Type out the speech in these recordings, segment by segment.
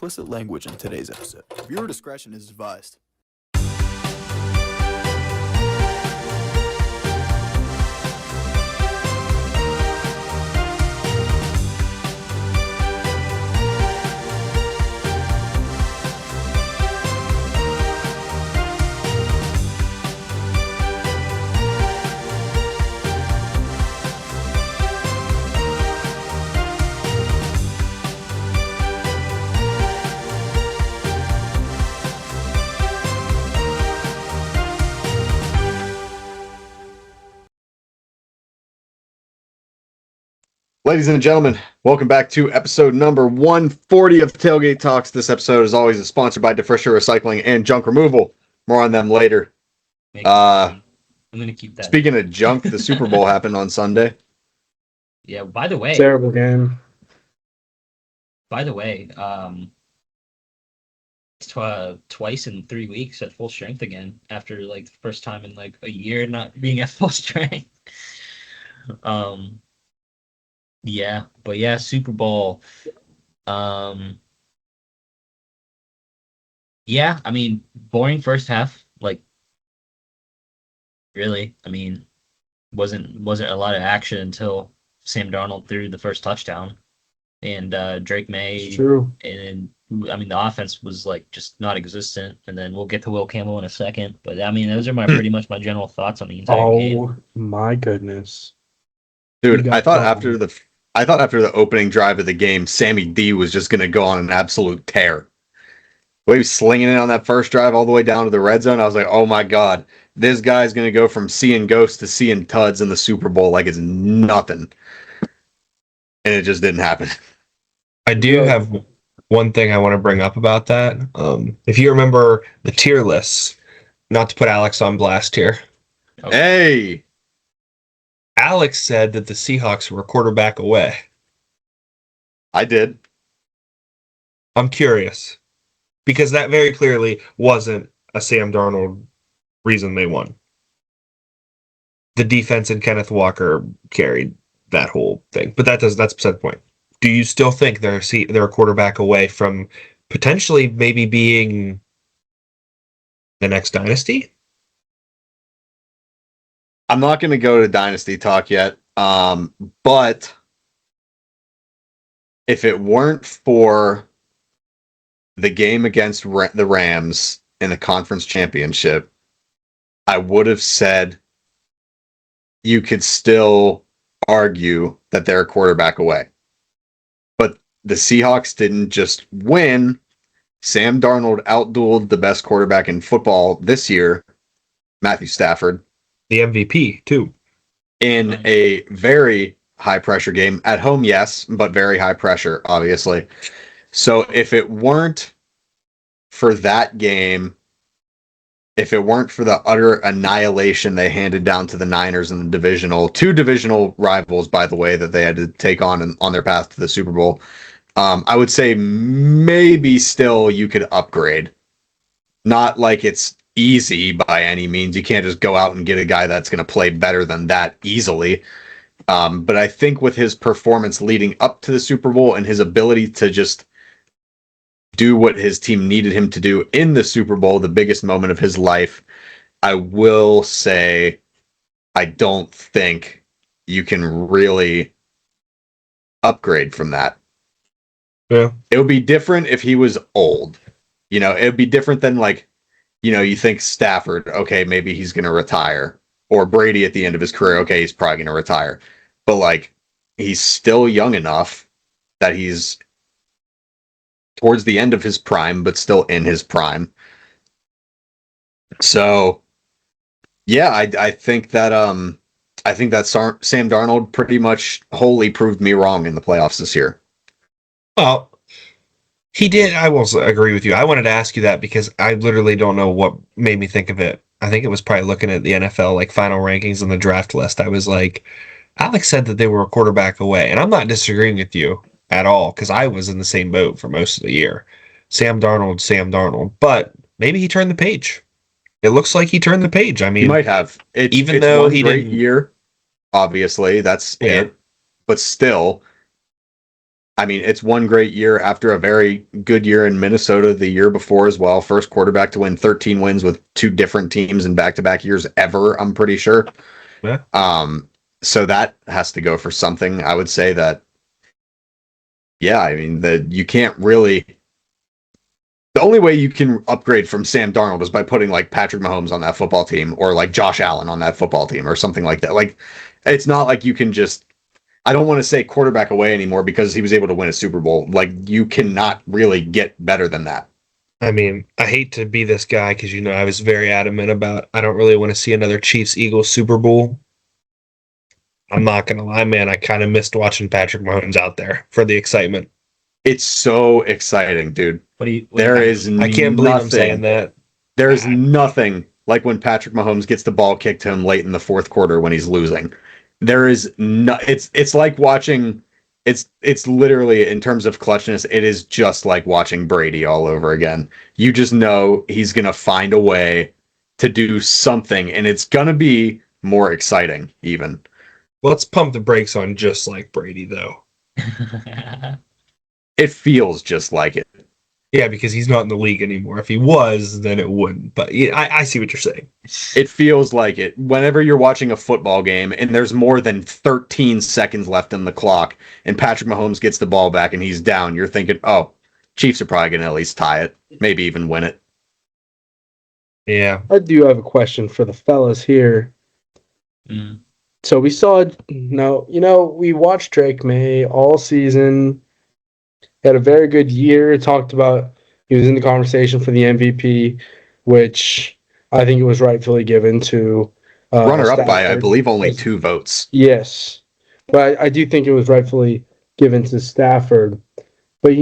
explicit language in today's episode. Viewer discretion is advised. Ladies and gentlemen, welcome back to episode number 140 of Tailgate Talks. This episode, as always, is sponsored by Defrisher Recycling and Junk Removal. More on them later. I'm going to keep that. Speaking of junk, the Super Bowl happened on Sunday. Yeah, by the way. Terrible game. By the way, twice in 3 weeks at full strength again after like the first time in like a year not being at full strength. Yeah, but yeah, Super Bowl. Yeah, I mean, boring first half. Like, really, I mean, wasn't a lot of action until Sam Darnold threw the first touchdown, and Drake Maye. It's true. And I mean, the offense was like just not existent. And then we'll get to Will Campbell in a second. But I mean, those are pretty much my general thoughts on the entire game. Oh my goodness, Dude, I thought after the opening drive of the game, Sammy D was just going to go on an absolute tear. The way he was slinging it on that first drive all the way down to the red zone, I was like, oh my God, this guy's going to go from seeing ghosts to seeing tuds in the Super Bowl like it's nothing. And it just didn't happen. I do have one thing I want to bring up about that. If you remember the tier lists, not to put Alex on blast here. Okay. Hey! Alex said that the Seahawks were a quarterback away. I did. I'm curious. Because that very clearly wasn't a Sam Darnold reason they won. The defense and Kenneth Walker carried that whole thing. But that's beside the point. Do you still think they're a quarterback away from potentially maybe being the next dynasty? I'm not going to go to Dynasty talk yet, but if it weren't for the game against the Rams in the conference championship, I would have said you could still argue that they're a quarterback away. But the Seahawks didn't just win. Sam Darnold outdueled the best quarterback in football this year, Matthew Stafford. The MVP, too. In a very high-pressure game. At home, yes, but very high pressure, obviously. So if it weren't for that game, if it weren't for the utter annihilation they handed down to the Niners in the two divisional rivals, by the way, that they had to take on their path to the Super Bowl, I would say maybe still you could upgrade. Not like it's easy by any means. You can't just go out and get a guy that's going to play better than that easily. But I think with his performance leading up to the Super Bowl and his ability to just do what his team needed him to do in the Super Bowl, the biggest moment of his life, I will say I don't think you can really upgrade from that. Yeah. It would be different if he was old. It would be different than like, you think Stafford, okay, maybe he's going to retire. Or Brady at the end of his career, okay, he's probably going to retire. But, like, he's still young enough that he's towards the end of his prime, but still in his prime. So, yeah, I think that Sam Darnold pretty much wholly proved me wrong in the playoffs this year. Well, he did. I will agree with you. I wanted to ask you that because I literally don't know what made me think of it. I think it was probably looking at the NFL like final rankings on the draft list. I was like, Alex said that they were a quarterback away, and I'm not disagreeing with you at all because I was in the same boat for most of the year. Sam Darnold, but maybe he turned the page. It looks like he turned the page. I mean, He might have. It's though one he great didn't. year, obviously, that's it. But still, I mean, it's one great year after a very good year in Minnesota the year before as well. First quarterback to win 13 wins with two different teams in back-to-back years ever, I'm pretty sure. Yeah. So that has to go for something. I would say that, yeah, I mean, you can't really. The only way you can upgrade from Sam Darnold is by putting like Patrick Mahomes on that football team or like Josh Allen on that football team or something like that. Like, it's not like you can just. I don't want to say quarterback away anymore because he was able to win a Super Bowl. Like, you cannot really get better than that. I mean, I hate to be this guy because, I was very adamant about I don't really want to see another Chiefs-Eagles Super Bowl. I'm not going to lie, man. I kind of missed watching Patrick Mahomes out there for the excitement. It's so exciting, dude. There is I can't believe I'm saying that. There's nothing like when Patrick Mahomes gets the ball kicked to him late in the fourth quarter when he's losing. There is no. It's like watching. It's literally, in terms of clutchness, it is just like watching Brady all over again. You just know he's gonna find a way to do something, and it's gonna be more exciting even. Let's pump the brakes on just like Brady, though. It feels just like it. Yeah, because he's not in the league anymore. If he was, then it wouldn't. But yeah, I see what you're saying. It feels like it. Whenever you're watching a football game and there's more than 13 seconds left in the clock and Patrick Mahomes gets the ball back and he's down, you're thinking, oh, Chiefs are probably going to at least tie it, maybe even win it. Yeah. I do have a question for the fellas here. Mm. So we saw, we watched Drake Maye all season. He had a very good year. Talked about he was in the conversation for the MVP, which I think it was rightfully given to runner up by, I Stafford. believe, only 2 votes. Yes, but I do think it was rightfully given to Stafford. But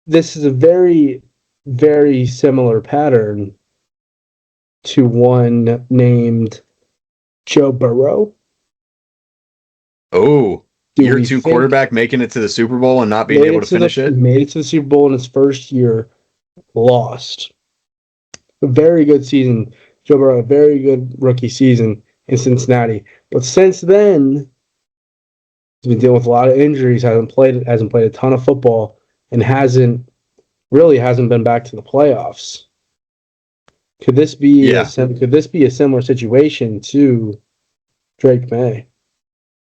this is a very, very similar pattern to one named Joe Burrow. Oh. Do Year we 2 think quarterback making it to the Super Bowl and not being able to finish it? Made it to the Super Bowl in his first year, lost. A very good season. Joe Burrow, a very good rookie season in Cincinnati. But since then, he's been dealing with a lot of injuries, hasn't played a ton of football, and hasn't been back to the playoffs. Could this be a similar situation to Drake Maye?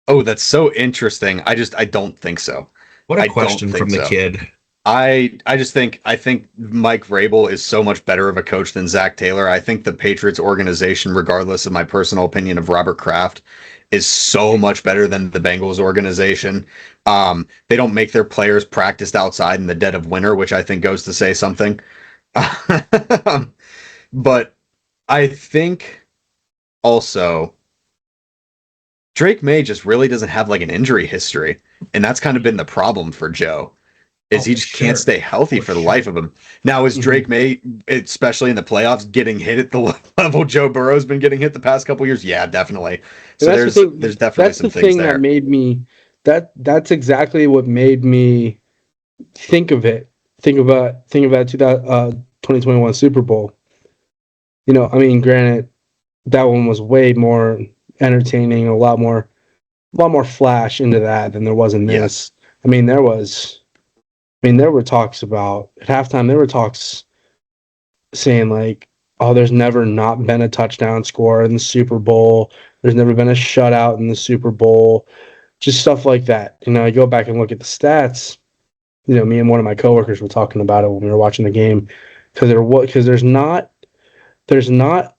Oh, that's so interesting. I don't think so. What a question from the kid. I think Mike Vrabel is so much better of a coach than Zach Taylor. I think the Patriots organization, regardless of my personal opinion of Robert Kraft, is so much better than the Bengals organization. They don't make their players practice outside in the dead of winter, which I think goes to say something. But I think also Drake Maye just really doesn't have like an injury history, and that's kind of been the problem for Joe. He just can't stay healthy for the life of him. Now, is Drake Maye, especially in the playoffs, getting hit at the level Joe Burrow's been getting hit the past couple years? Yeah, definitely. So there's definitely some things there. That made me. That's exactly what made me think of it. Think about 2021 Super Bowl. Granted, that one was way more entertaining, a lot more flash into that than there was in this. Yes. There were talks about at halftime. There were talks saying like, "Oh, there's never not been a touchdown score in the Super Bowl. There's never been a shutout in the Super Bowl." Just stuff like that. I go back and look at the stats. Me and one of my coworkers were talking about it when we were watching the game because there's not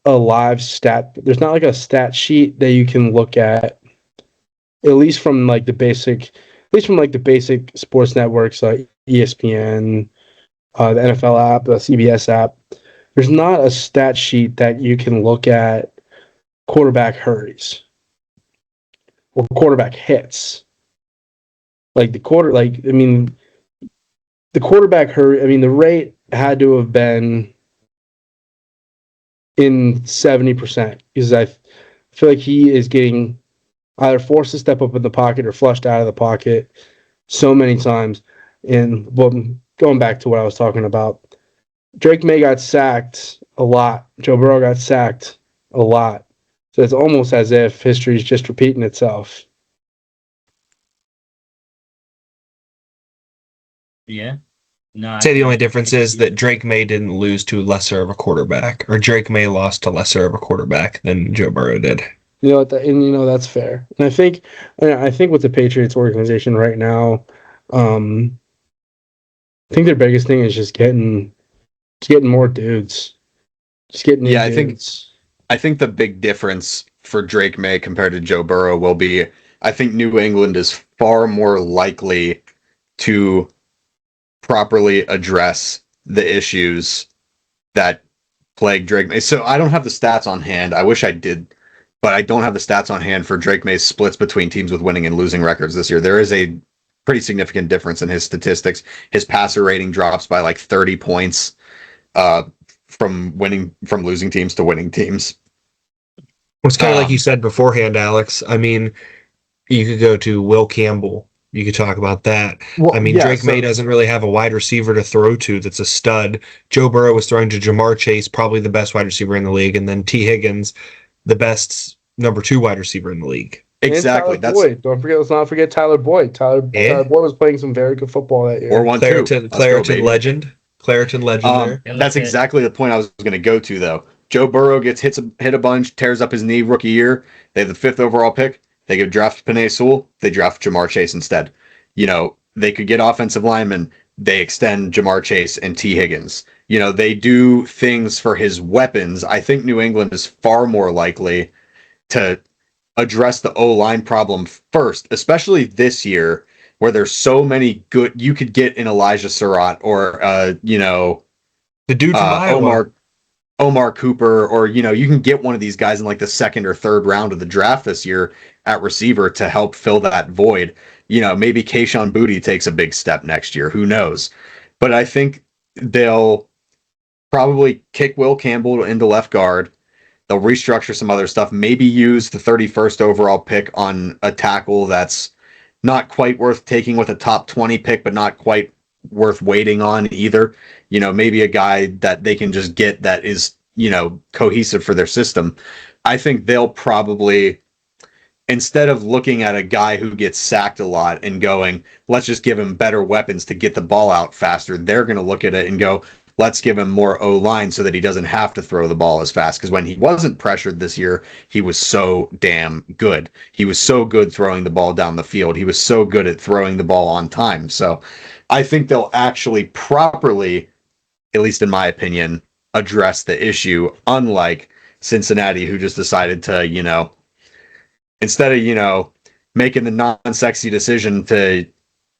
a live stat. There's not like a stat sheet that you can look at least from like the basic sports networks like ESPN, the NFL app, the CBS app. There's not a stat sheet that you can look at quarterback hurries or quarterback hits. The quarterback hurry. The rate had to have been in 70% because I feel like he is getting either forced to step up in the pocket or flushed out of the pocket so many times. And going back to what I was talking about, Drake Maye got sacked a lot. Joe Burrow got sacked a lot. So it's almost as if history is just repeating itself. Yeah. No, I'd say the only difference is that Drake May didn't lose to lesser of a quarterback, or Drake May lost to lesser of a quarterback than Joe Burrow did. You know what? That's fair. And I think with the Patriots organization right now, I think their biggest thing is just getting more dudes, just getting new Yeah, dudes. I think the big difference for Drake May compared to Joe Burrow will be I think New England is far more likely to properly address the issues that plague Drake May. So I don't have the stats on hand. I wish I did, but I don't have the stats on hand for Drake May's splits between teams with winning and losing records this year. There is a pretty significant difference in his statistics. His passer rating drops by like 30 points from losing teams to winning teams. Well, it's kind of like you said beforehand, Alex. I mean, you could go to Will Campbell. You could talk about that. Well, I mean, yeah, Drake May doesn't really have a wide receiver to throw to that's a stud. Joe Burrow was throwing to Jamar Chase, probably the best wide receiver in the league, and then T. Higgins, the best number 2 wide receiver in the league. Exactly. And Tyler Boyd. Let's not forget Tyler Boyd. Tyler Boyd was playing some very good football that year. Or one Clariton legend. Clariton legend there. That's exactly the point I was going to go to, though. Joe Burrow gets hit a bunch, tears up his knee rookie year. They have the 5th overall pick. They could draft Penei Sewell. They draft Jamar Chase instead. You know, they could get offensive linemen. They extend Jamar Chase and T. Higgins. You know, they do things for his weapons. I think New England is far more likely to address the O-line problem first, especially this year where there's so many good. You could get an Elijah Surratt or the dude from Iowa. Omar Cooper, or you can get one of these guys in like the 2nd or 3rd round of the draft this year at receiver to help fill that void. Maybe Kayshon Boutte takes a big step next year. Who knows? But I think they'll probably kick Will Campbell into left guard. They'll restructure some other stuff. Maybe use the 31st overall pick on a tackle that's not quite worth taking with a top 20 pick, but not quite worth waiting on either. Maybe a guy that they can just get that is, cohesive for their system. I think they'll probably, instead of looking at a guy who gets sacked a lot and going, let's just give him better weapons to get the ball out faster, they're going to look at it and go, let's give him more O-line so that he doesn't have to throw the ball as fast. Because when he wasn't pressured this year, he was so damn good. He was so good throwing the ball down the field. He was so good at throwing the ball on time. So I think they'll actually properly, at least in my opinion, address the issue, unlike Cincinnati, who just decided to, instead of, making the non-sexy decision to,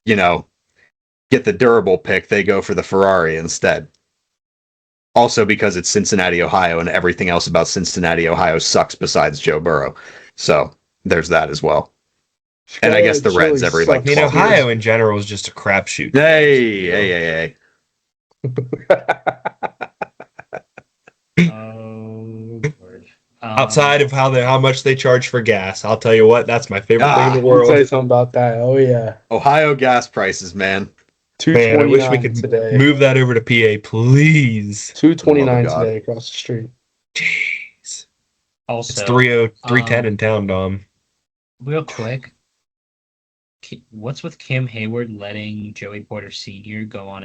get the durable pick, they go for the Ferrari instead. Also because it's Cincinnati, Ohio, and everything else about Cincinnati, Ohio sucks besides Joe Burrow. So there's that as well. And I guess the Reds every like 12 Ohio years. in general is just a crapshoot. Hey. Oh, Lord. Outside of how much they charge for gas, I'll tell you what, that's my favorite thing in the I'll world. say something about that. Oh yeah, Ohio gas prices, man. Man, I wish we could today. move that over to PA, please. $2.29 God. today across the street. Jeez. Also, It's 310 in town, Dom. real quick, what's with Kim Hayward letting Joey Porter Sr. go on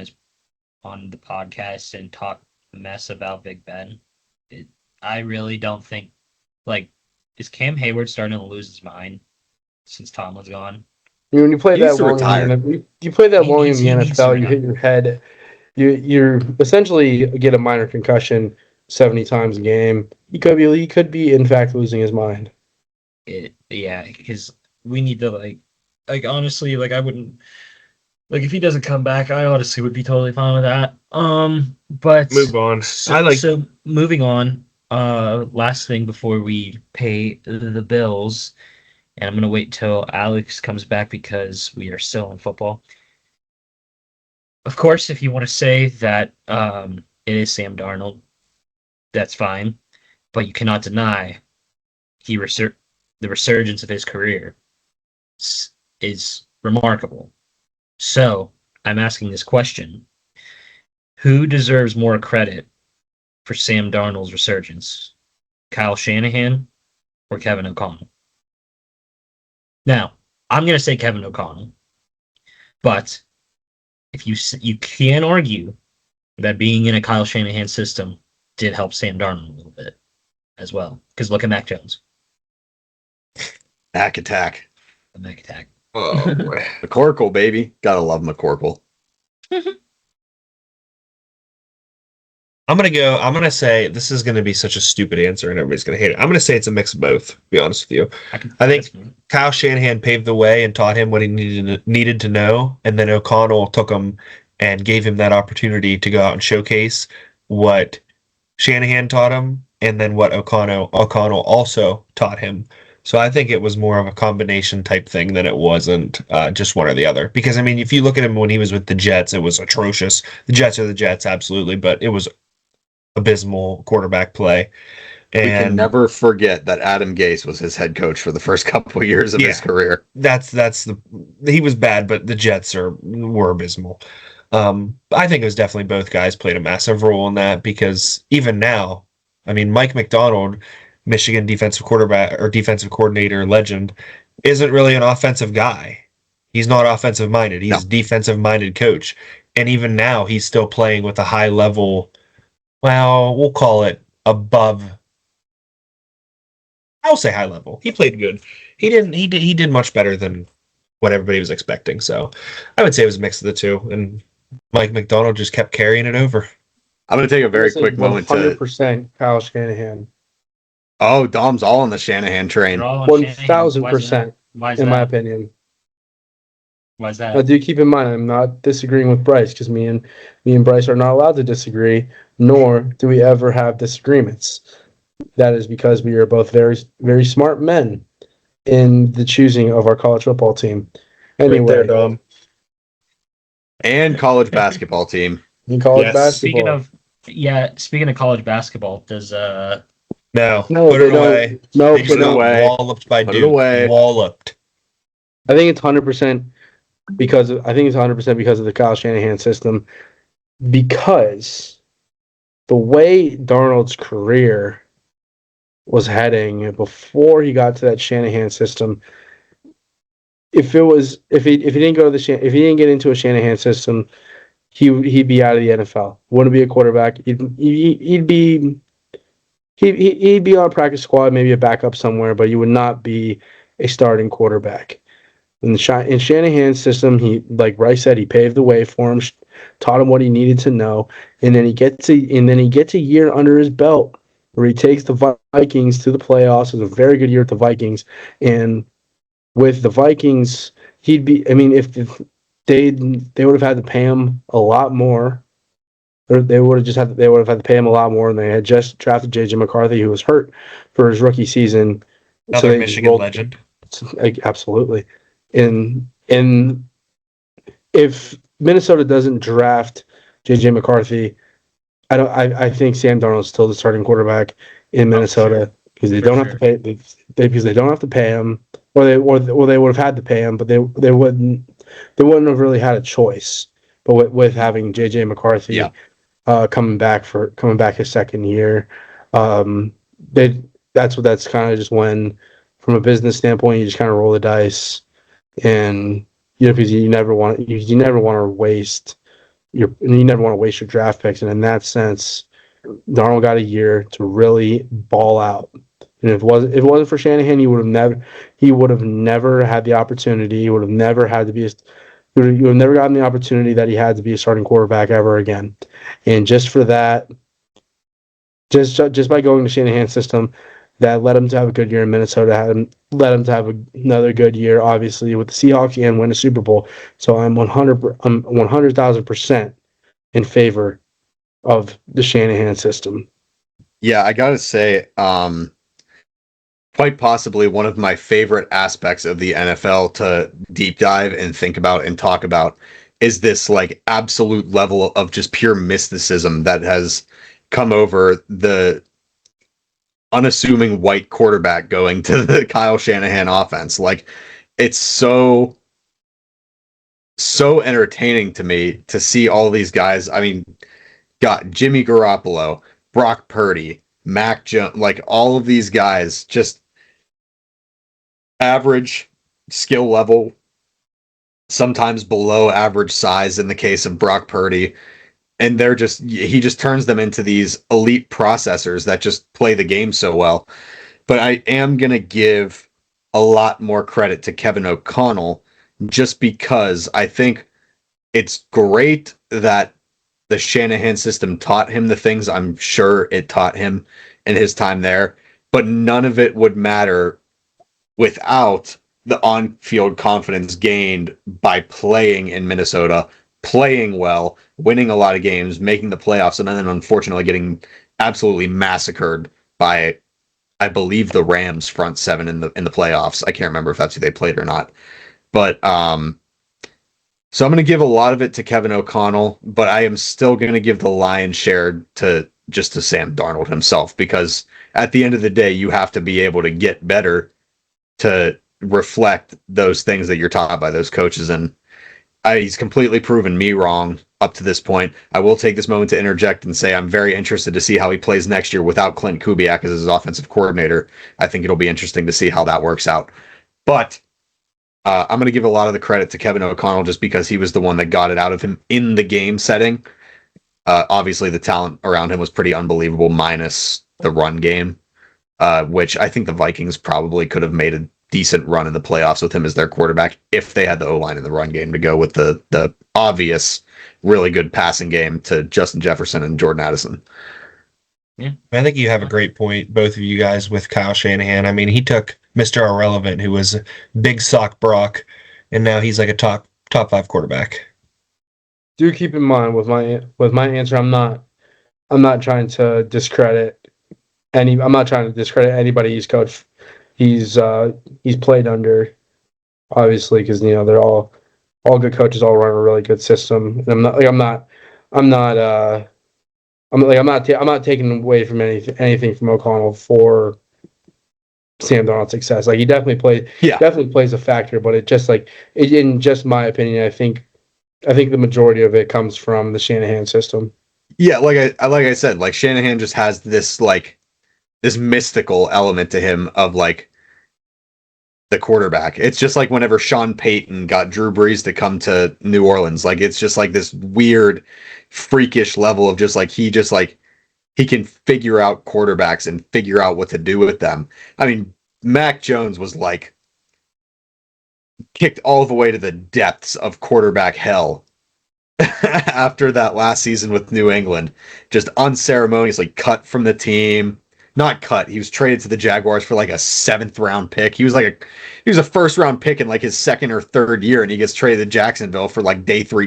the podcast and talk mess about Big Ben? I really don't think, is Cam Hayward starting to lose his mind since Tomlin's gone? When you play He needs that to long, retire. you play that He long in needs- the he needs to NFL, you retire. hit your head. You're essentially get a minor concussion 70 times a game. He could be in fact losing his mind. Yeah, because we need to honestly, I wouldn't if he doesn't come back, I honestly would be totally fine with that. But Move on. So moving on. Last thing before we pay the bills, and I'm gonna wait till Alex comes back because we are still in football. Of course, if you want to say that it is Sam Darnold, that's fine, but you cannot deny the resurgence of his career is remarkable. So I'm asking this question: who deserves more credit for Sam Darnold's resurgence, Kyle Shanahan or Kevin O'Connell? Now, I'm going to say Kevin O'Connell, but you can argue that being in a Kyle Shanahan system did help Sam Darnold a little bit as well. Because look at Mac Jones, Back attack. the Mac attack. Oh boy. McCorkle, baby. Gotta love McCorkle. I'm gonna say this is gonna be such a stupid answer and everybody's gonna hate it. I'm gonna say it's a mix of both, to be honest with you. I think Kyle Shanahan paved the way and taught him what he needed to know, and then O'Connell took him and gave him that opportunity to go out and showcase what Shanahan taught him, and then what O'Connell also taught him. So I think it was more of a combination type thing than it wasn't just one or the other. Because I mean, if you look at him when he was with the Jets, it was atrocious. The Jets are the Jets, absolutely, but it was abysmal quarterback play. And we can never forget that Adam Gase was his head coach for the first couple of years of his career. He was bad, but the Jets were abysmal. I think it was definitely both guys played a massive role in that, because even now, I mean, Mike McDonald, Michigan defensive quarterback or defensive coordinator legend, isn't really an offensive guy. He's not offensive minded. He's a defensive minded coach. And even now, he's still playing with a high level. Well, we'll call it above. I'll say high level. He played good. He did much better than what everybody was expecting. So I would say it was a mix of the two. And Mike McDonald just kept carrying it over. I'm going to take a very quick moment to 100% Kyle Shanahan. Oh, Dom's all on the Shanahan train. 1,000%, in my opinion. Why is that? Now, do keep in mind, I'm not disagreeing with Bryce, because me and Bryce are not allowed to disagree, nor do we ever have disagreements. That is because we are both very, very smart men in the choosing of our college football team. Anyway, Right there, Dom. And college basketball team. In college Speaking basketball. of college basketball, does No, No, put it they don't. away. No, They just they got don't. walloped by Put it Duke. away. Walloped. I think it's 100% because of the Kyle Shanahan system, because the way Darnold's career was heading before he got to that Shanahan system, if he didn't get into a Shanahan system, he'd be out of the NFL. Wouldn't be a quarterback. He'd be on a practice squad, maybe a backup somewhere, but he would not be a starting quarterback. In Shanahan's system, he, like Bryce said, he paved the way for him, taught him what he needed to know, and then he gets a year under his belt where he takes the Vikings to the playoffs. It was a very good year with the Vikings, and with the Vikings, he'd be. I mean, if they would have had to pay him a lot more. They would have had to pay him a lot more, and they had just drafted J.J. McCarthy, who was hurt for his rookie season. Another Michigan legend. Absolutely. And if Minnesota doesn't draft J.J. McCarthy, I think Sam Darnold's still the starting quarterback in Minnesota, because they don't have to pay because they don't have to pay him, or they would have had to pay him, but they wouldn't have really had a choice. But with having J.J. McCarthy coming back his second year, that's kind of just when, from a business standpoint, you just kind of roll the dice. And because you never want to waste your draft picks, and in that sense, Darnold got a year to really ball out. And if it wasn't for Shanahan, he would have never had the opportunity. He would have never gotten the opportunity that he had to be a starting quarterback ever again. And just for that, just by going to Shanahan's system, that led him to have a good year in Minnesota, led him to have another good year, obviously, with the Seahawks and win a Super Bowl. So I'm 100,000% in favor of the Shanahan system. Yeah, I gotta say, quite possibly one of my favorite aspects of the NFL to deep dive and think about and talk about is this like absolute level of just pure mysticism that has come over the unassuming white quarterback going to the Kyle Shanahan offense. Like, it's so entertaining to me to see all these guys. I mean, got Jimmy Garoppolo, Brock Purdy, Mac Jones, like all of these guys, just average skill level sometimes below average size in the case of Brock Purdy. And he just turns them into these elite processors that just play the game so well. But I am going to give a lot more credit to Kevin O'Connell just because I think it's great that the Shanahan system taught him the things I'm sure it taught him in his time there, but none of it would matter without the on-field confidence gained by playing in Minnesota, playing well, winning a lot of games, making the playoffs, and then unfortunately getting absolutely massacred by, I believe, the Rams front seven in the playoffs. I can't remember if that's who they played or not. But so I'm going to give a lot of it to Kevin O'Connell, but I am still going to give the lion's share to Sam Darnold himself, because at the end of the day, you have to be able to get better to reflect those things that you're taught by those coaches. And he's completely proven me wrong up to this point. I will take this moment to interject and say I'm very interested to see how he plays next year without Clint Kubiak as his offensive coordinator. I think it'll be interesting to see how that works out. But I'm going to give a lot of the credit to Kevin O'Connell just because he was the one that got it out of him in the game setting. Obviously, the talent around him was pretty unbelievable, minus the run game, which I think the Vikings probably could have made a decent run in the playoffs with him as their quarterback if they had the O-line in the run game to go with the obvious, really good passing game to Justin Jefferson and Jordan Addison. Yeah, I think you have a great point, both of you guys, with Kyle Shanahan. I mean, he took Mr. Irrelevant, who was Big Sock Brock, and now he's like a top 5 quarterback. Do keep in mind with my answer, I'm not trying to discredit anybody he's coached. He's played under, obviously, because they're all good coaches, all run a really good system. And I'm not taking away from anything from O'Connell for Sam Darnold's success. Like, he definitely plays a factor, but in just my opinion, I think the majority of it comes from the Shanahan system. Yeah, like I said, like, Shanahan just has this mystical element to him of like the quarterback. It's just like whenever Sean Payton got Drew Brees to come to New Orleans, like, it's just like this weird, freakish level of just like he can figure out quarterbacks and figure out what to do with them. I mean, Mac Jones was like kicked all the way to the depths of quarterback hell after that last season with New England. Just unceremoniously cut from the team. Not cut. He was traded to the Jaguars for like a 7th round pick. He was a 1st round pick in like his 2nd or 3rd year, and he gets traded to Jacksonville for like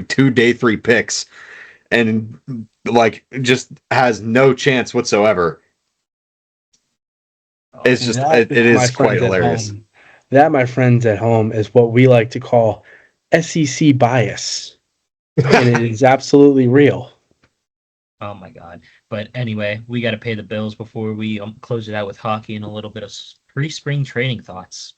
two day 3 picks, and like just has no chance whatsoever. It's just it is quite hilarious. That, my friends at home, is what we like to call SEC bias, and it is absolutely real. Oh my God. But anyway, we got to pay the bills before we close it out with hockey and a little bit of pre-spring training thoughts.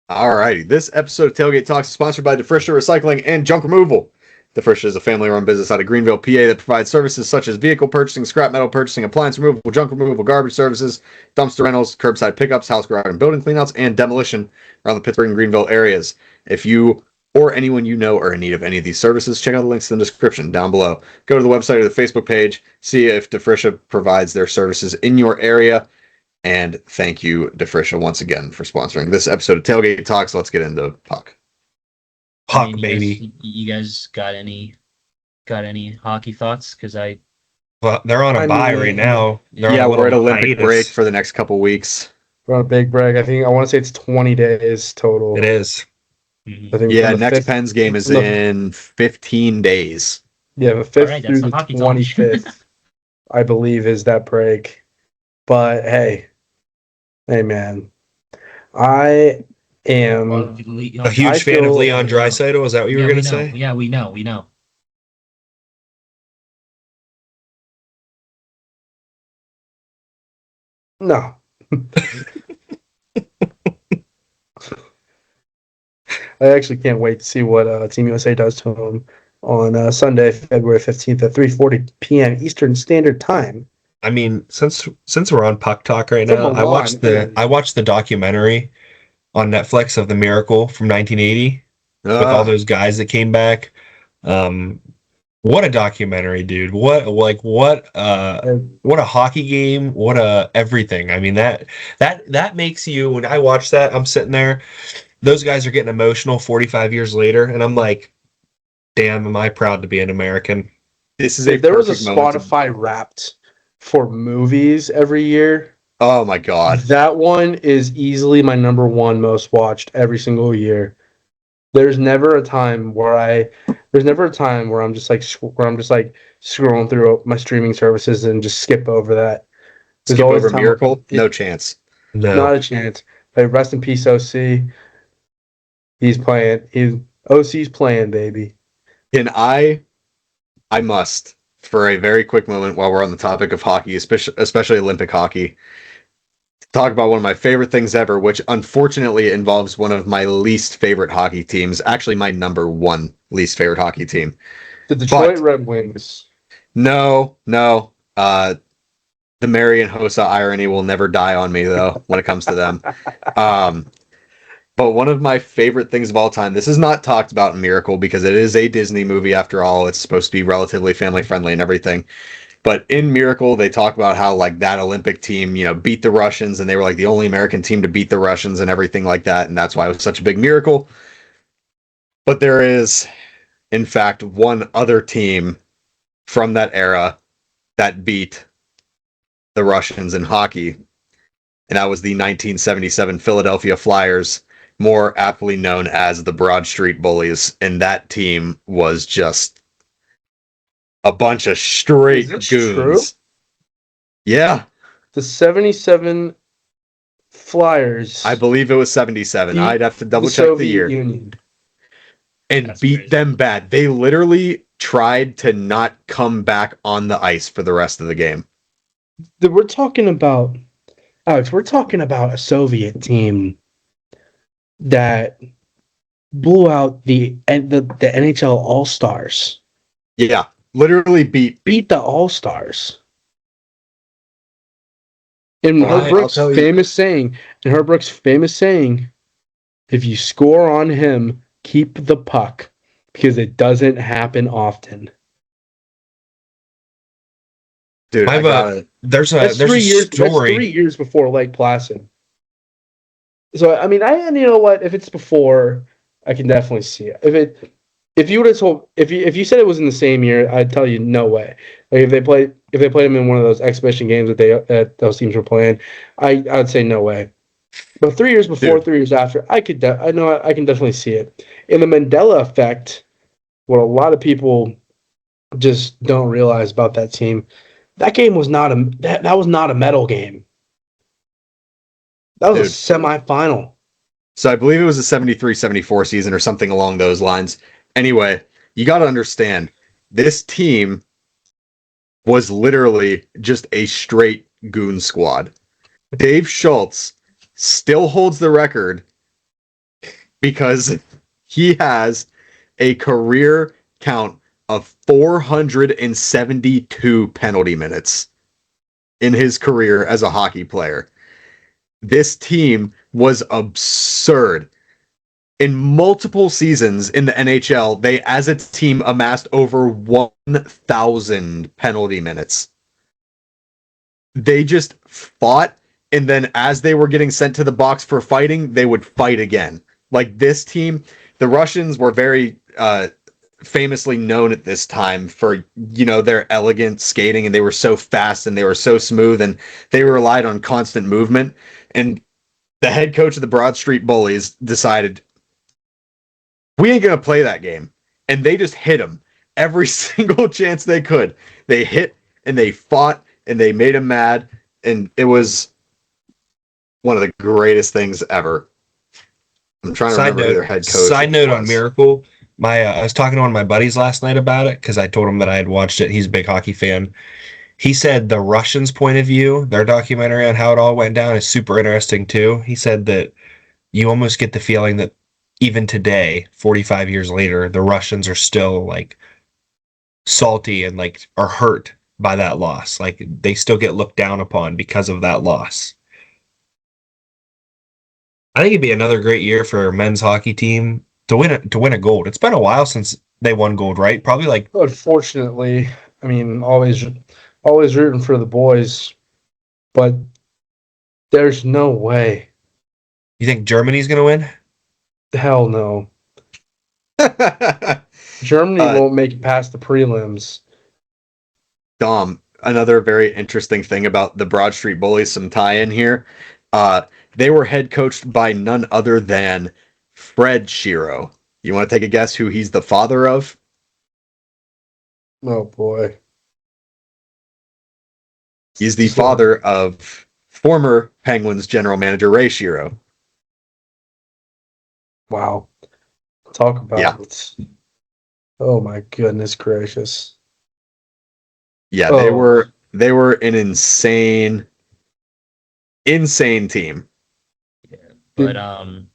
All righty. This episode of Tailgate Talks is sponsored by DeFrisha Recycling and Junk Removal. DeFrisha is a family-run business out of Greenville, PA that provides services such as vehicle purchasing, scrap metal purchasing, appliance removal, junk removal, garbage services, dumpster rentals, curbside pickups, house garage and building cleanouts, and demolition around the Pittsburgh and Greenville areas. If you or anyone you know are in need of any of these services, check out the links in the description down below. Go to the website or the Facebook page, see if DeFrisha provides their services in your area. And thank you, DeFrisha, once again for sponsoring this episode of Tailgate Talks. Let's get into Puck. Puck, baby. You guys got any hockey thoughts? Because Well, they're on a bye right now. We're at Olympic break for the next couple weeks. We're on a big break. I want to say it's 20 days total. It is. Mhm. I think Next Pens game is in 15 days. Yeah, the 5th Alright, through that's the the hockey talk. 25th, I believe, is that break. But hey, man, I am A huge fan of Leon Draisaitl. Is that what you were going to say? Yeah, we know. No. I actually can't wait to see what Team USA does to him on Sunday, February 15th at 3:40 p.m. Eastern Standard Time. I mean, since we're on Puck Talk right now, I watched the documentary on Netflix of the Miracle from 1980 with all those guys that came back. What a documentary, dude! What a hockey game! What a everything! I mean that makes you. When I watch that, I'm sitting there. Those guys are getting emotional 45 years later, and I'm like, damn, am I proud to be an American? This is If there was a Spotify Wrapped for movies every year, oh my god, that one is easily my number one most watched every single year. There's never a time where I'm just like scrolling through my streaming services and just skip over that. There's skip always over a time Miracle? No chance. No, not a chance. But rest in peace, OC. He's playing. OC's playing, baby. And I must, for a very quick moment while we're on the topic of hockey, especially Olympic hockey, talk about one of my favorite things ever, which unfortunately involves one of my least favorite hockey teams. Actually, my number one least favorite hockey team. The Detroit Red Wings. No. The Maye and Hossa irony will never die on me, though, when it comes to them. But one of my favorite things of all time, this is not talked about in Miracle because it is a Disney movie after all. It's supposed to be relatively family friendly and everything. But in Miracle, they talk about how like that Olympic team, beat the Russians, and they were like the only American team to beat the Russians and everything like that. And that's why it was such a big miracle. But there is, in fact, one other team from that era that beat the Russians in hockey. And that was the 1977 Philadelphia Flyers, more aptly known as the Broad Street Bullies. And that team was just a bunch of straight goons. True? Yeah. The 77 Flyers. I believe it was 77. I'd have to double check the year. Union. And that's beat crazy. Them bad. They literally tried to not come back on the ice for the rest of the game. We're talking about, Alex, a Soviet team that blew out the NHL All-Stars. Yeah. Literally beat the All-Stars. In Herbrooks' famous saying, if you score on him, keep the puck, because it doesn't happen often. Dude, there's a story. That's 3 years before Lake Placid. So I mean, you know what? If it's before, I can definitely see it. If you would have told, if you said it was in the same year, I'd tell you no way. Like if they played them in one of those exhibition games that those teams were playing, I'd say no way. But 3 years before, dude, 3 years after, I can definitely see it. In the Mandela effect, what a lot of people just don't realize about that team, that game was not that was not a medal game. That was a semifinal. So I believe it was a 73-74 season or something along those lines. Anyway, you got to understand, this team was literally just a straight goon squad. Dave Schultz still holds the record because he has a career count of 472 penalty minutes in his career as a hockey player. This team was absurd. In multiple seasons in the NHL, they, as a team, amassed over 1,000 penalty minutes. They just fought, and then as they were getting sent to the box for fighting, they would fight again. Like this team, the Russians were very famously known at this time for, their elegant skating, and they were so fast and they were so smooth, and they relied on constant movement. And the head coach of the Broad Street Bullies decided, we ain't going to play that game. And they just hit him every single chance they could. They hit and they fought and they made him mad. And it was one of the greatest things ever. I'm trying to remember who their head coach. Side note on Miracle. I was talking to one of my buddies last night about it because I told him that I had watched it. He's a big hockey fan. He said the Russians' point of view, their documentary on how it all went down, is super interesting too. He said that you almost get the feeling that even today, 45 years later, the Russians are still like salty and like are hurt by that loss. Like they still get looked down upon because of that loss. I think it'd be another great year for a men's hockey team to win a gold. It's been a while since they won gold, right? Probably like Unfortunately, I mean, always rooting for the boys, but there's no way. you think Germany's gonna win? Hell no. Germany won't make it past the prelims. Dom, another very interesting thing about the Broad Street Bullies, some tie-in here. They were head coached by none other than Fred Shiro. You want to take a guess who he's the father of? Oh boy. He's the father of former Penguins general manager Ray Shiro. Wow. Talk about it. Oh my goodness gracious. Yeah, they were an insane team. Yeah, but I'm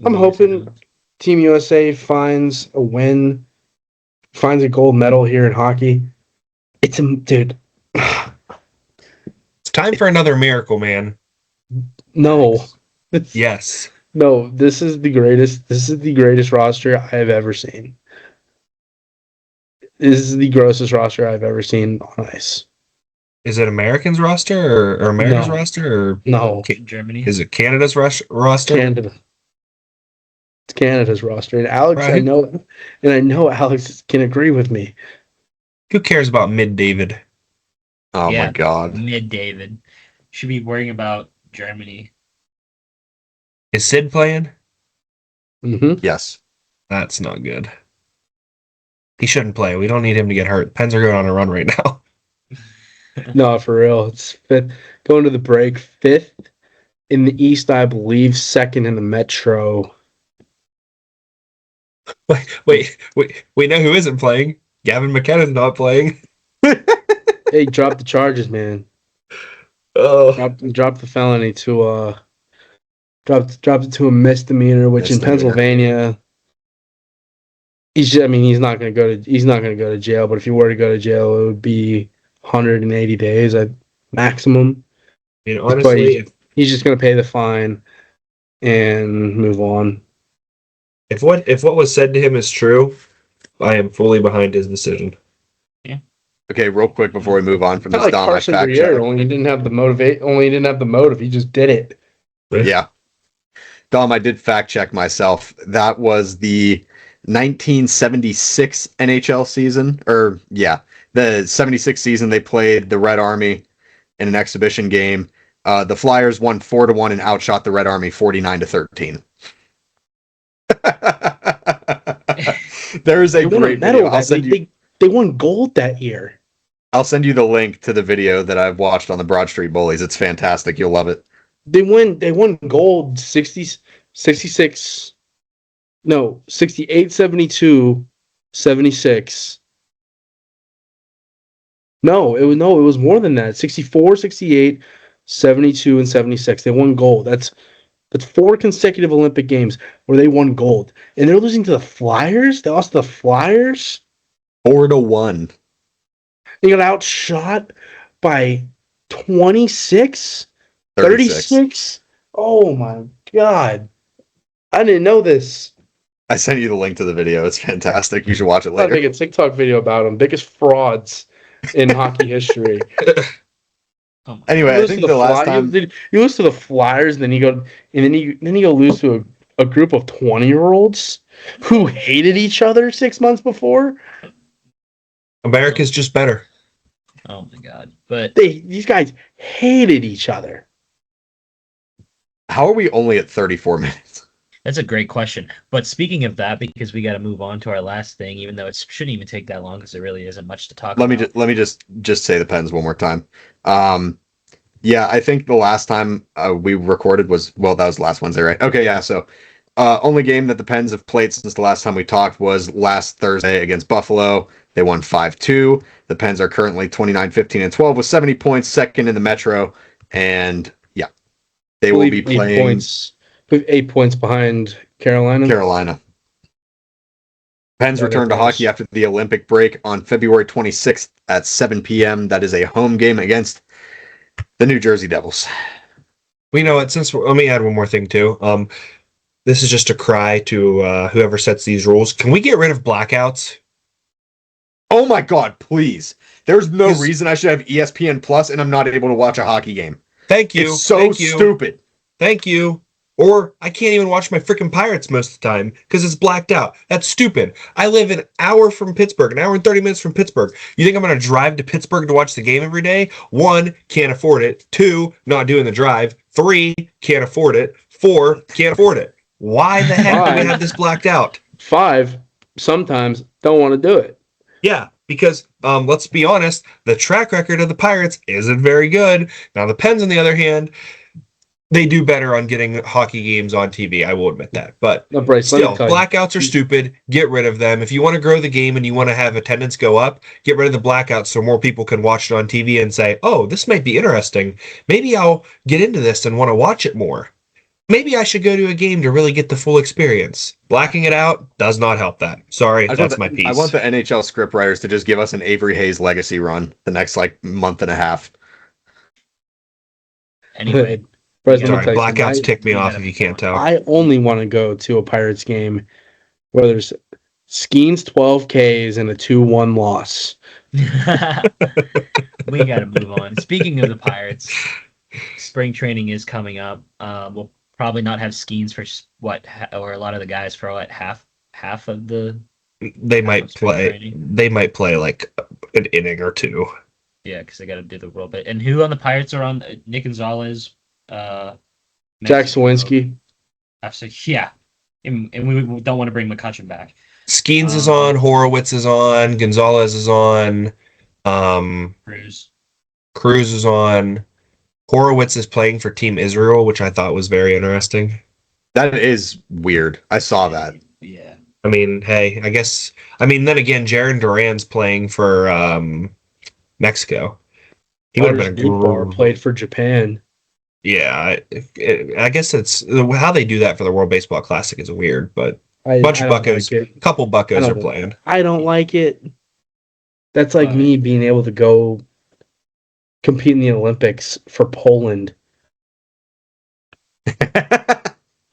hoping Team USA finds a win, finds a gold medal here in hockey. Dude. It's time for another miracle, man. No. Yes. No, this is the greatest roster I have ever seen. This is the grossest roster I've ever seen on ice. Is it Americans roster or America's No. roster or No. Germany. is it Canada's roster? Canada. It's Canada's roster. And Alex, Right. I know Alex can agree with me. Who cares about mid David? Oh my god. Mid David should be worrying about Germany. Is Sid playing? Mm-hmm. Yes. That's not good. He shouldn't play. We don't need him to get hurt. Pens are going on a run right now. No, for real. It's fifth. Going to the break. Fifth in the East, I believe. Second in the Metro. Wait. We know who isn't playing. Gavin McKennan's not playing. Hey, drop the charges, man. Oh, Drop the felony to dropped it to a misdemeanor, which in Pennsylvania, he's not going to go to jail. But if he were to go to jail, it would be 180 days at maximum. I mean, honestly, He's just going to pay the fine and move on. if what was said to him is true, I am fully behind his decision. Okay, real quick before we move on from Kind this, of like Dom, Carson I fact Briere, checked. only he didn't have the motive. He just did it. Yeah. Dom, I did fact check myself. That was the 1976 NHL season, the 76 season they played the Red Army in an exhibition game. The Flyers won 4-1 and outshot the Red Army 49-13. There is a great video. They won gold that year. I'll send you the link to the video that I've watched on the Broad Street Bullies. It's fantastic. You'll love it. They won gold 68, 72, 76. It was more than that. 64, 68, 72, and 76. They won gold. That's 4 consecutive Olympic games where they won gold. And they're losing to the Flyers? They lost to the Flyers? 4-1. They got outshot by 26? 36. 36? Oh my god. I didn't know this. I sent you the link to the video. It's fantastic. You should watch it I'll make later. a TikTok video about them. Biggest frauds in hockey history. Anyway, I think the last time you lose to the Flyers, then you go lose to a group of 20-year-olds who hated each other 6 months before. America's just better. Oh my god! But These guys hated each other. how are we only at 34 minutes? that's a great question. But speaking of that, because we got to move on to our last thing, even though it shouldn't even take that long because there really isn't much to talk about. Let me just say the Pens one more time. Yeah, I think the last time we recorded was that was last Wednesday, right? Okay, yeah. So only game that the Pens have played since the last time we talked was last Thursday against Buffalo. They won 5-2. The Pens are currently 29, 15, and 12 with 70 points, second in the Metro. And yeah, they will be playing 8 points behind Carolina. Pens return to hockey after the Olympic break on February 26th at 7 p.m. That is a home game against the New Jersey Devils. Well, you know what? Let me add one more thing too. This is just a cry to whoever sets these rules. Can we get rid of blackouts? Oh my God, please. There's no 'Cause- reason I should have ESPN Plus and I'm not able to watch a hockey game. Thank you. It's so Thank you. stupid. Thank you. Or I can't even watch my freaking Pirates most of the time because it's blacked out. That's stupid. I live an hour from Pittsburgh, an hour and 30 minutes from Pittsburgh. You think I'm going to drive to Pittsburgh to watch the game every day? 1, can't afford it. 2, not doing the drive. 3, can't afford it. 4, can't afford it. Why the heck do we have this blacked out? 5, sometimes don't want to do it. Yeah, because let's be honest, the track record of the Pirates isn't very good. Now the Pens, on the other hand, they do better on getting hockey games on TV. I will admit that, but No, Bryce, let me still, tell you. blackouts are stupid. Get rid of them. If you want to grow the game and you want to have attendance go up, get rid of the blackouts so more people can watch it on TV and say, "Oh, this might be interesting. Maybe I'll get into this and want to watch it more. Maybe I should go to a game to really get the full experience." Blacking it out does not help that. Sorry, that's my piece. I want the NHL script writers to just give us an Avery Hayes legacy run the next month and a half. Anyway, Bryce, let me Sorry, tell you blackouts something. tick me you off gotta if you move can't tell. I only want to go to a Pirates game where there's Skeens 12 Ks and a 2-1 loss. we got to move on. Speaking of the Pirates, spring training is coming up. We'll probably not have Skeens for or a lot of the guys for half of the. They might spring play. training. They might play like an inning or two. Yeah, because they got to do the world bit. And who on the Pirates are on? Nick Gonzalez, Jack Mexico. Sawinski. Yeah, and we don't want to bring McCutcheon back. Skeens is on. Horowitz is on. Gonzalez is on. Cruz. Cruz is on. Horowitz is playing for Team Israel, which I thought was very interesting. That is weird. I saw that. Yeah. I mean, hey, I guess. I mean, then again, Jaron Duran's playing for Mexico. He would have been a Bar played for Japan. Yeah, I guess it's how they do that for the World Baseball Classic is weird, but I bunch of don't buckos, like it. couple buckos I are don't- playing. I don't like it. That's like Why? me being able to go compete in the Olympics for Poland.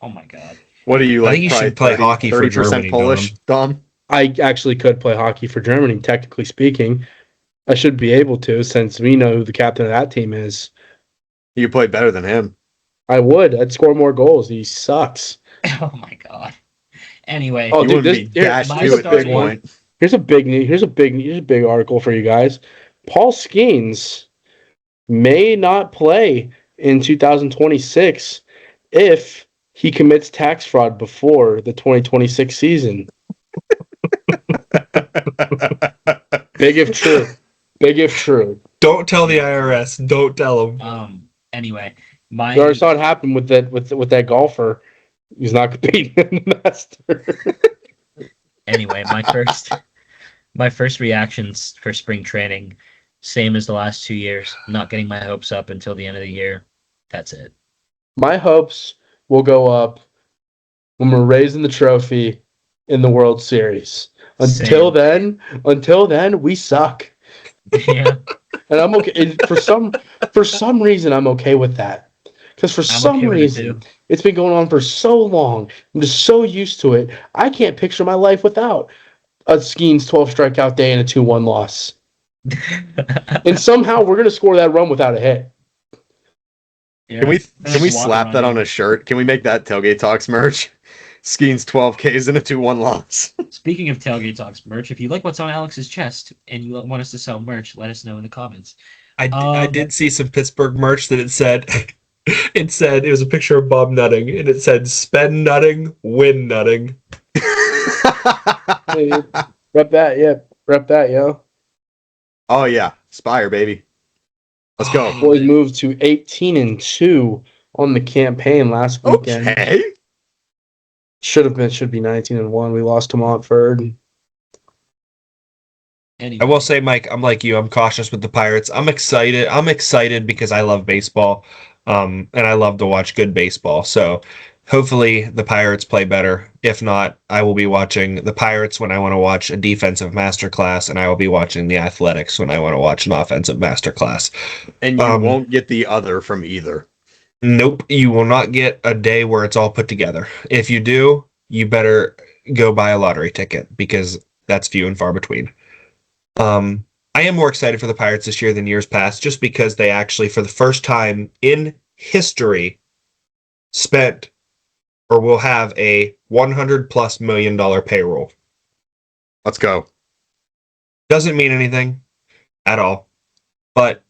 Oh my God. What are you I like? think you probably should play hockey for 30% Germany, Polish, Dom? I actually could play hockey for Germany, technically speaking. I should be able to, since we know who the captain of that team is. You play better than him. I would. I'd score more goals. He sucks. Oh my God. Anyway. Oh, You dude, wouldn't be here- dashed my to at this starting- point. Here's a big article for you guys. Paul Skeens may not play in 2026 if he commits tax fraud before the 2026 season. Big if true. Big if true. Don't tell the IRS. Don't tell them. Anyway, We already saw it happen with that golfer. He's not competing in the Masters. anyway, my first reactions for spring training, same as the last 2 years. Not getting my hopes up until the end of the year. That's it. My hopes will go up when we're raising the trophy in the World Series. Until then, we suck. Yeah. And I'm okay. And for some reason, I'm okay with that. Because for I'm some okay with it reason, too. it's been going on for so long. I'm just so used to it. I can't picture my life without a Skeens 12 strikeout day and a 2-1 loss. And somehow we're going to score that run without a hit. Can we slap that on a shirt? Can we make that Tailgate Talks merch? Skeens 12 Ks and a 2-1 loss. Speaking of Tailgate Talks merch, if you like what's on Alex's chest and you want us to sell merch, let us know in the comments. I did see some Pittsburgh merch that it said it was a picture of Bob nutting and it said spend nutting, win nutting. Hey, rep that, yeah. Rep that, yo. Oh yeah, Spire baby. Let's go. Boys moved to 18-2 on the campaign last weekend. Okay. Should be 19-1. We lost to Montford. Anyway, I will say, Mike, I'm like you. I'm cautious with the Pirates. I'm excited. I'm excited because I love baseball, and I love to watch good baseball. So hopefully the Pirates play better. If not, I will be watching the Pirates when I want to watch a defensive masterclass, and I will be watching the Athletics when I want to watch an offensive masterclass. And you won't get the other from either. Nope, you will not get a day where it's all put together. If you do, you better go buy a lottery ticket because that's few and far between. I am more excited for the Pirates this year than years past, just because they actually, for the first time in history, spent or will have a $100+ million payroll. Let's go. Doesn't mean anything at all, but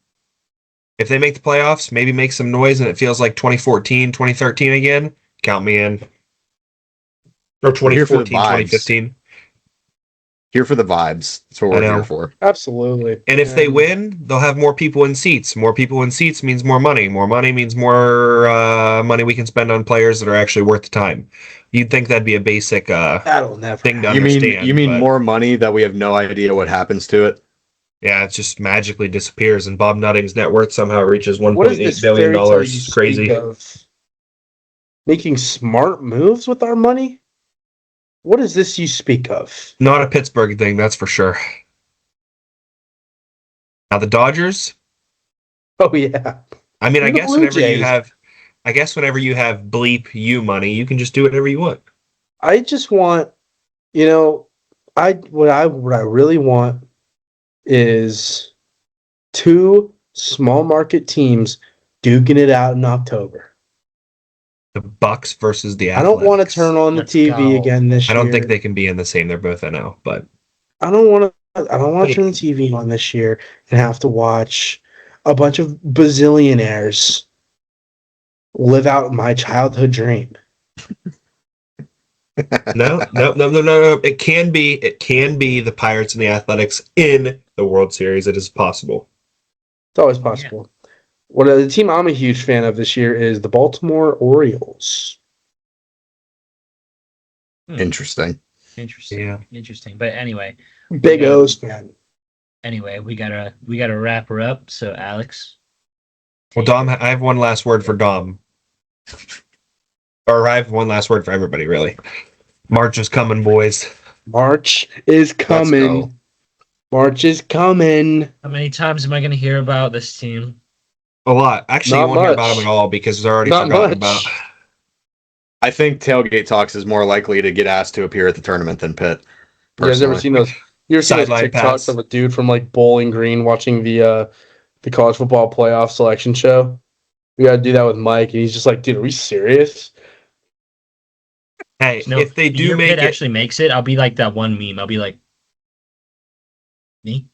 if they make the playoffs, maybe make some noise, and it feels like 2014, 2013 again, count me in. Or We're here for the 2014, vibes. 2015. Here for the vibes. That's what I we're know. here for. Absolutely. And if they win, they'll have more people in seats. More people in seats means more money. More money means more money we can spend on players that are actually worth the time. You'd think that'd be a basic That'll never thing to happen. understand. You mean but more money that we have no idea what happens to it? Yeah, it just magically disappears, and Bob Nutting's net worth somehow reaches What is $1.8 this billion. fairy tale you Crazy. speak of? Making smart moves with our money? What is this you speak of? Not a Pittsburgh thing, that's for sure. Now the Dodgers. Oh yeah. I mean, I And the guess Blue whenever Jays. you have, bleep you money, you can just do whatever you want. I just want, what I really want is two small market teams duking it out in October. The Bucks versus the I Athletics. don't want to turn on the Let's TV go. again this I year. don't think they can be in the same. They're both NL, but I don't want to turn the TV on this year and have to watch a bunch of bazillionaires live out my childhood dream. no. It can be the Pirates and the Athletics in the World Series. It is possible. It's always possible. What the team I'm a huge fan of this year is the Baltimore Orioles. Interesting. Interesting. Yeah. Interesting. But anyway, Big O's fan. anyway, we gotta wrap her up. So Alex. Well, Dom, I have one last word for Dom. Or I have one last word for everybody, really. March is coming, boys. March is Let's coming. go. March is coming. How many times am I gonna hear about this team? A lot. Actually, you Not won't hear about much. them at all because they're already Not forgotten much. about. I think Tailgate Talks is more likely to get asked to appear at the tournament than Pitt. You guys ever Personally. seen those? You ever seen those Sideline TikToks pass. of a dude from like Bowling Green watching the college football playoff selection show? We gotta do that with Mike, and he's just like, "Dude, are we serious?" Hey, No, if they do your make Pitt it, actually makes it, I'll be like that one meme. I'll be like, me.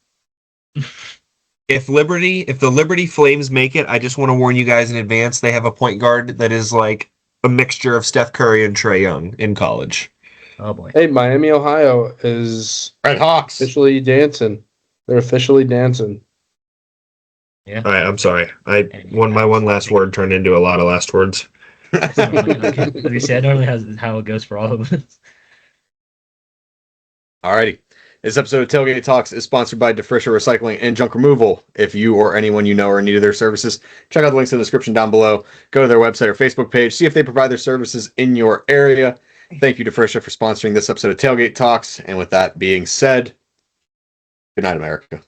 if the Liberty Flames make it, I just want to warn you guys in advance. They have a point guard that is like a mixture of Steph Curry and Trae Young in college. Oh boy. Hey, Miami, Ohio is Red Hawks. officially dancing. They're officially dancing. Yeah. All right, I'm sorry. My one last word turned into a lot of last words. Okay. As we said, normally how it goes for all of us. Alrighty. This episode of Tailgate Talks is sponsored by Defrisher Recycling and Junk Removal. If you or anyone you know are in need of their services, check out the links in the description down below. Go to their website or Facebook page, see if they provide their services in your area. Thank you, Defrisher, for sponsoring this episode of Tailgate Talks. And with that being said, good night, America.